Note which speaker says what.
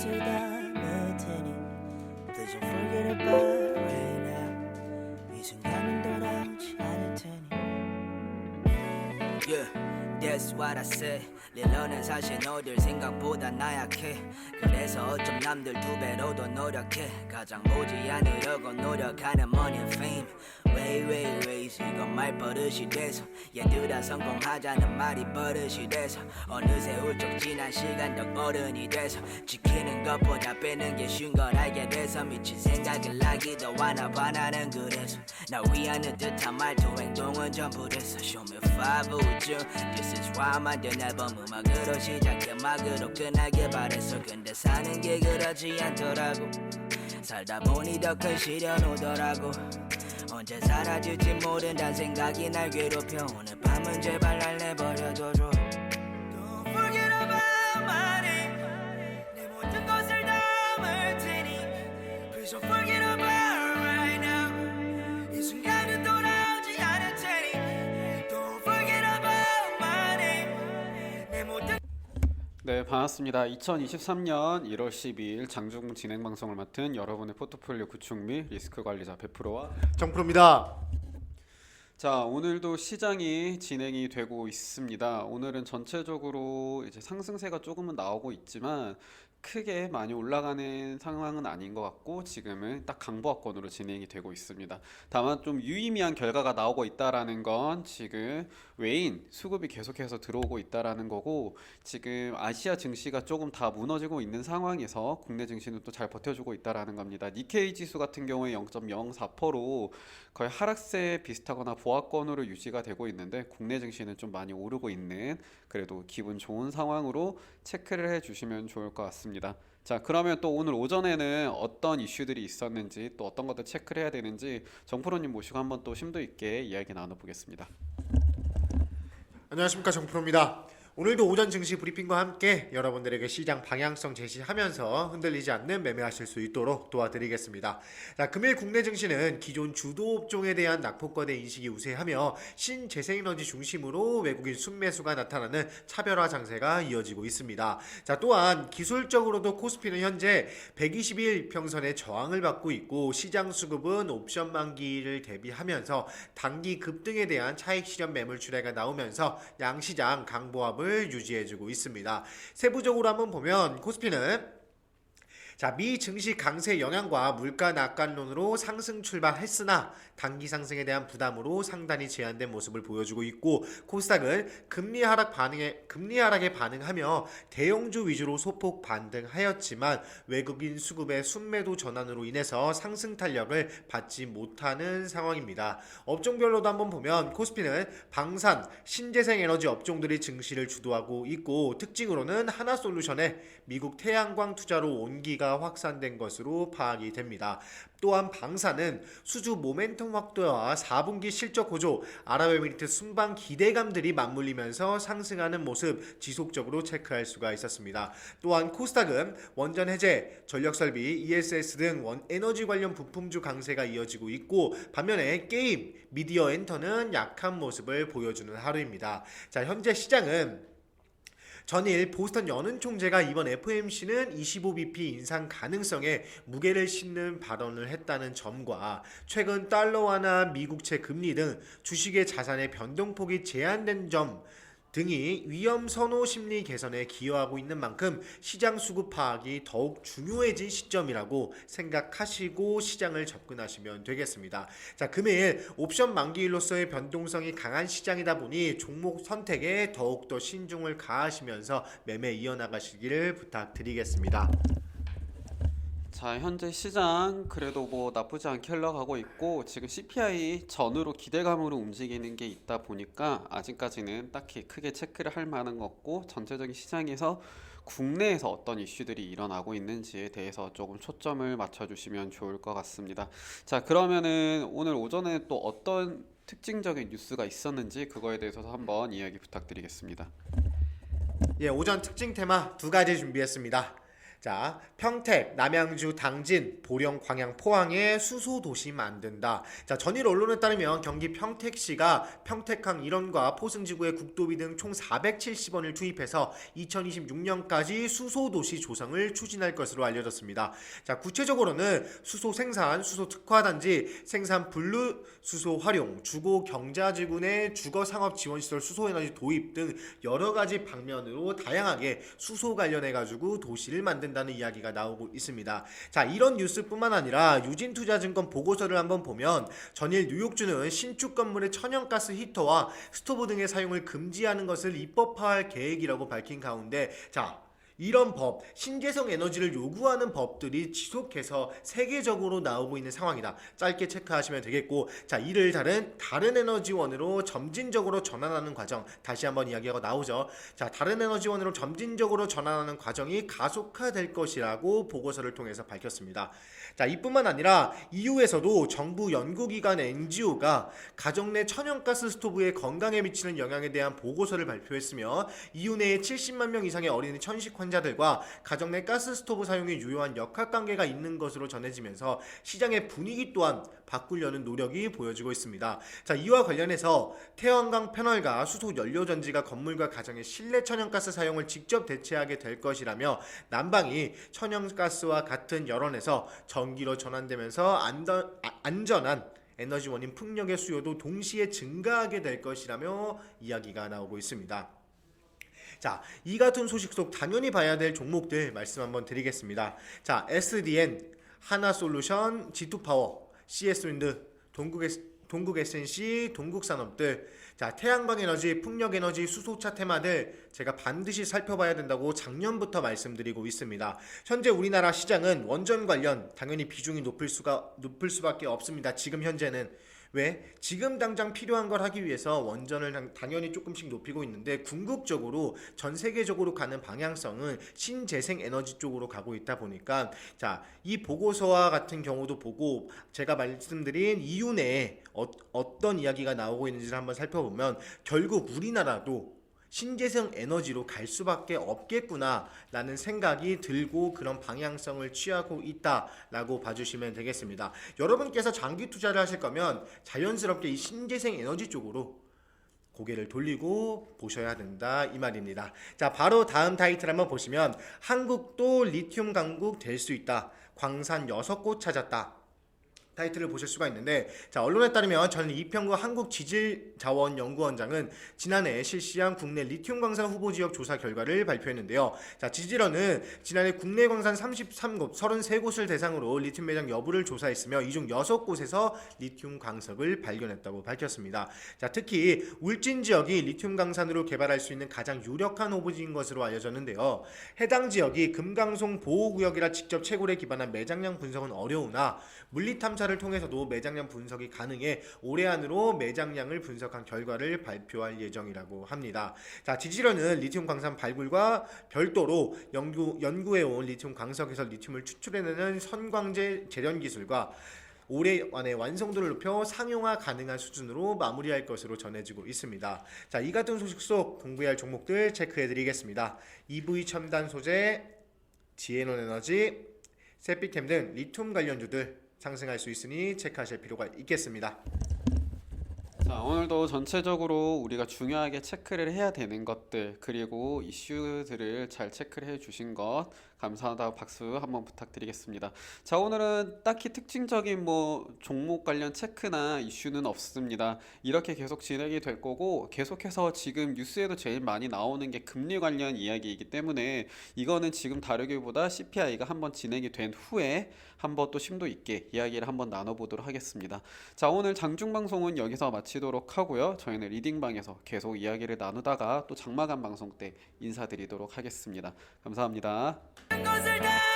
Speaker 1: 곳을 담을 테니 Please don't forget about right now 이 순간은 돌아오지 않을 테니 Yeah, that's what I said 릴러는 사실 너들 생각보다 나약해 그래서 어쩜 남들 두 배로 더 노력해 가장 보지 않으려고 노력하는 money and fame Way 이건 말버릇이 돼서 얘들아 성공하자는 말이 버릇이 돼서 어느새 훌쩍 지난 시간 덕 어른이 돼서 지키는 것보다 빼는 게 쉬운 걸 알게 돼서 미친 생각을 하기도 하나 봐 나는 그래서 나 위하는 듯한 말투 행동은 전부 됐어 Show me five 우주 This is why 만든 앨범 음악으로 시작해 음악으로 끝나길 바랬어 근데 사는 게 그렇지 않더라고 살다 보니 더 큰 시련 오더라고 언제 사라질지 모른다는 생각이 날 괴롭혀 오늘 밤은 제발 날 내버려둬 줘 Don't forget about my name 내 모든 것을 담을 테니 Please don't forget about right now 이 순간은 돌아오지 않을 테니 Don't forget about my name 내 모든
Speaker 2: 네, 반갑습니다. 2023년 1월 12일 장중 진행 방송을 맡은 여러분의 포트폴리오 구축 및 리스크 관리자 100%와
Speaker 3: 정프로입니다.
Speaker 2: 자, 오늘도 시장이 진행이 되고 있습니다. 오늘은 전체적으로 이제 상승세가 조금은 나오고 있지만 크게 많이 올라가는 상황은 아닌 것 같고 지금은 딱 강보합권으로 진행이 되고 있습니다. 다만 좀 유의미한 결과가 나오고 있다라는 건 지금 외인 수급이 계속해서 들어오고 있다라는 거고 지금 아시아 증시가 조금 다 무너지고 있는 상황에서 국내 증시는 또 잘 버텨주고 있다라는 겁니다. 니케이 지수 같은 경우에 0.04%로 거의 하락세 비슷하거나 보합권으로 유지가 되고 있는데 국내 증시는 좀 많이 오르고 있는 그래도 기분 좋은 상황으로 체크를 해주시면 좋을 것 같습니다. 자, 그러면 또 오늘 오전에는 어떤 이슈들이 있었는지 또 어떤 것들 체크를 해야 되는지 정프로님 모시고 한번 또 심도 있게 이야기 나눠보겠습니다.
Speaker 3: 안녕하십니까, 정프로입니다. 오늘도 오전 증시 브리핑과 함께 여러분들에게 시장 방향성 제시하면서 흔들리지 않는 매매하실 수 있도록 도와드리겠습니다. 자, 금일 국내 증시는 기존 주도 업종에 대한 낙폭과대 인식이 우세하며 신재생에너지 중심으로 외국인 순매수가 나타나는 차별화 장세가 이어지고 있습니다. 자, 또한 기술적으로도 코스피는 현재 120일 평선의 저항을 받고 있고 시장 수급은 옵션 만기를 대비하면서 단기 급등에 대한 차익 실현 매물 출회가 나오면서 양시장 강보합을 유지해주고 있습니다. 세부적으로 한번 보면 코스피는 자, 미 증시 강세 영향과 물가 낙관론으로 상승 출발했으나 단기 상승에 대한 부담으로 상단이 제한된 모습을 보여주고 있고 코스닥은 금리 하락에 반응하며 대형주 위주로 소폭 반등하였지만 외국인 수급의 순매도 전환으로 인해서 상승 탄력을 받지 못하는 상황입니다. 업종별로도 한번 보면 코스피는 방산, 신재생 에너지 업종들이 증시를 주도하고 있고 특징으로는 하나솔루션의 미국 태양광 투자로 온기가 확산된 것으로 파악이 됩니다. 또한 방사는 수주 모멘텀 확대와 4분기 실적 호조, 아랍에미리트 순방 기대감들이 맞물리면서 상승하는 모습 지속적으로 체크할 수가 있었습니다. 또한 코스닥은 원전 해제, 전력설비, ESS 등 에너지 관련 부품주 강세가 이어지고 있고 반면에 게임, 미디어 엔터는 약한 모습을 보여주는 하루입니다. 자, 현재 시장은 전일 보스턴 연은 총재가 이번 FOMC는 25bp 인상 가능성에 무게를 싣는 발언을 했다는 점과 최근 달러 완화, 미국채 금리 등 주식의 자산의 변동폭이 제한된 점 등이 위험 선호 심리 개선에 기여하고 있는 만큼 시장 수급 파악이 더욱 중요해진 시점이라고 생각하시고 시장을 접근하시면 되겠습니다. 자, 금일 옵션 만기일로서의 변동성이 강한 시장이다 보니 종목 선택에 더욱더 신중을 가하시면서 매매 이어나가시기를 부탁드리겠습니다.
Speaker 2: 자, 현재 시장 그래도 뭐 나쁘지 않게 흘러가고 있고 지금 CPI 전으로 기대감으로 움직이는 게 있다 보니까 아직까지는 딱히 크게 체크를 할 만한 거 없고 전체적인 시장에서 국내에서 어떤 이슈들이 일어나고 있는지에 대해서 조금 초점을 맞춰주시면 좋을 것 같습니다. 자, 그러면은 오늘 오전에 또 어떤 특징적인 뉴스가 있었는지 그거에 대해서 한번 이야기 부탁드리겠습니다.
Speaker 3: 예, 오전 특징 테마 두 가지 준비했습니다. 자, 평택, 남양주, 당진, 보령, 광양, 포항에 수소 도시 만든다. 자, 전일 언론에 따르면 경기 평택시가 평택항 일원과 포승지구의 국도비 등 총 470원을 투입해서 2026년까지 수소 도시 조성을 추진할 것으로 알려졌습니다. 자, 구체적으로는 수소 생산, 수소 특화단지, 생산 분류 수소 활용, 주거 경자지구 내 주거 상업 지원 시설 수소 에너지 도입 등 여러 가지 방면으로 다양하게 수소 관련해 가지고 도시를 만든다는 이야기가 나오고 있습니다. 자, 이런 뉴스뿐만 아니라 유진투자증권 보고서를 한번 보면 전일 뉴욕주는 신축 건물의 천연가스 히터와 스토브 등의 사용을 금지하는 것을 입법화할 계획이라고 밝힌 가운데, 자, 이런 법, 신재생 에너지를 요구하는 법들이 지속해서 세계적으로 나오고 있는 상황이다. 짧게 체크하시면 되겠고, 자, 이를 다른 에너지원으로 점진적으로 전환하는 과정, 다시 한번 이야기가 나오죠. 자, 다른 에너지원으로 점진적으로 전환하는 과정이 가속화될 것이라고 보고서를 통해서 밝혔습니다. 자, 이뿐만 아니라 EU에서도 정부 연구기관 NGO가 가정 내 천연가스 스토브의 건강에 미치는 영향에 대한 보고서를 발표했으며, EU 내에 70만 명 이상의 어린이 천식 환자들과 가정 내 가스 스토브 사용이 유효한 역학관계가 있는 것으로 전해지면서 시장의 분위기 또한 바꾸려는 노력이 보여지고 있습니다. 자, 이와 관련해서 태양광 패널과 수소 연료 전지가 건물과 가정의 실내 천연가스 사용을 직접 대체하게 될 것이라며, 난방이 천연가스와 같은 열원에서 전기로 전환되면서 안전한 에너지원인 풍력의 수요도 동시에 증가하게 될 것이라며 이야기가 나오고 있습니다. 자, 이 같은 소식 속 당연히 봐야 될 종목들 말씀 한번 드리겠습니다. 자, SDN, 하나솔루션, G2파워, CS윈드, 동국 SNC, 동국산업들, 자, 태양광에너지, 풍력에너지, 수소차 테마들 제가 반드시 살펴봐야 된다고 작년부터 말씀드리고 있습니다. 현재 우리나라 시장은 원전 관련 당연히 비중이 높을 수밖에 없습니다. 지금 현재는. 왜? 지금 당장 필요한 걸 하기 위해서 원전을 당연히 조금씩 높이고 있는데, 궁극적으로 전 세계적으로 가는 방향성은 신재생 에너지 쪽으로 가고 있다 보니까, 자, 이 보고서와 같은 경우도 보고 제가 말씀드린 EU 내에 어떤 이야기가 나오고 있는지를 한번 살펴보면 결국 우리나라도 신재생 에너지로 갈 수밖에 없겠구나라는 생각이 들고 그런 방향성을 취하고 있다라고 봐주시면 되겠습니다. 여러분께서 장기 투자를 하실 거면 자연스럽게 이 신재생 에너지 쪽으로 고개를 돌리고 보셔야 된다, 이 말입니다. 자, 바로 다음 타이틀 한번 보시면 한국도 리튬 강국 될 수 있다. 광산 6곳 찾았다. 타이틀을 보실 수가 있는데, 자, 언론에 따르면 전 이평구 한국지질자원연구원장은 지난해 실시한 국내 리튬 광산 후보 지역 조사 결과를 발표했는데요. 자, 지질원은 지난해 국내 광산 33곳, 33곳을 대상으로 리튬 매장 여부를 조사했으며 이 중 6곳에서 리튬 광석을 발견했다고 밝혔습니다. 자, 특히 울진 지역이 리튬 광산으로 개발할 수 있는 가장 유력한 후보지인 것으로 알려졌는데요. 해당 지역이 금강송 보호구역이라 직접 채굴에 기반한 매장량 분석은 어려우나 물리 탐사를 통해서도 매장량 분석이 가능해 올해 안으로 매장량을 분석한 결과를 발표할 예정이라고 합니다. 자, 지질원은 리튬 광산 발굴과 별도로 연구해온 리튬 광석에서 리튬을 추출해내는 선광제 재련 기술과 올해 안에 완성도를 높여 상용화 가능한 수준으로 마무리할 것으로 전해지고 있습니다. 자, 이 같은 소식 속 공부해야 할 종목들 체크해드리겠습니다. EV 첨단 소재, 지에논 에너지, 세피캠 등 리튬 관련주들 상승할 수 있으니 체크하실 필요가 있겠습니다.
Speaker 2: 자, 오늘도 전체적으로 우리가 중요하게 체크를 해야 되는 것들, 그리고 이슈들을 잘 체크를 해 주신 것 감사하다고 박수 한번 부탁드리겠습니다. 자, 오늘은 딱히 특징적인 종목 관련 체크나 이슈는 없습니다. 이렇게 계속 진행이 될 거고, 계속해서 지금 뉴스에도 제일 많이 나오는 게 금리 관련 이야기이기 때문에 이거는 지금 다루기보다 CPI가 한번 진행이 된 후에 한번 또 심도 있게 이야기를 한번 나눠보도록 하겠습니다. 자, 오늘 장중방송은 여기서 마치도록 하고요. 저희는 리딩방에서 계속 이야기를 나누다가 또 장마감 방송 때 인사드리도록 하겠습니다. 감사합니다.
Speaker 1: 것을 다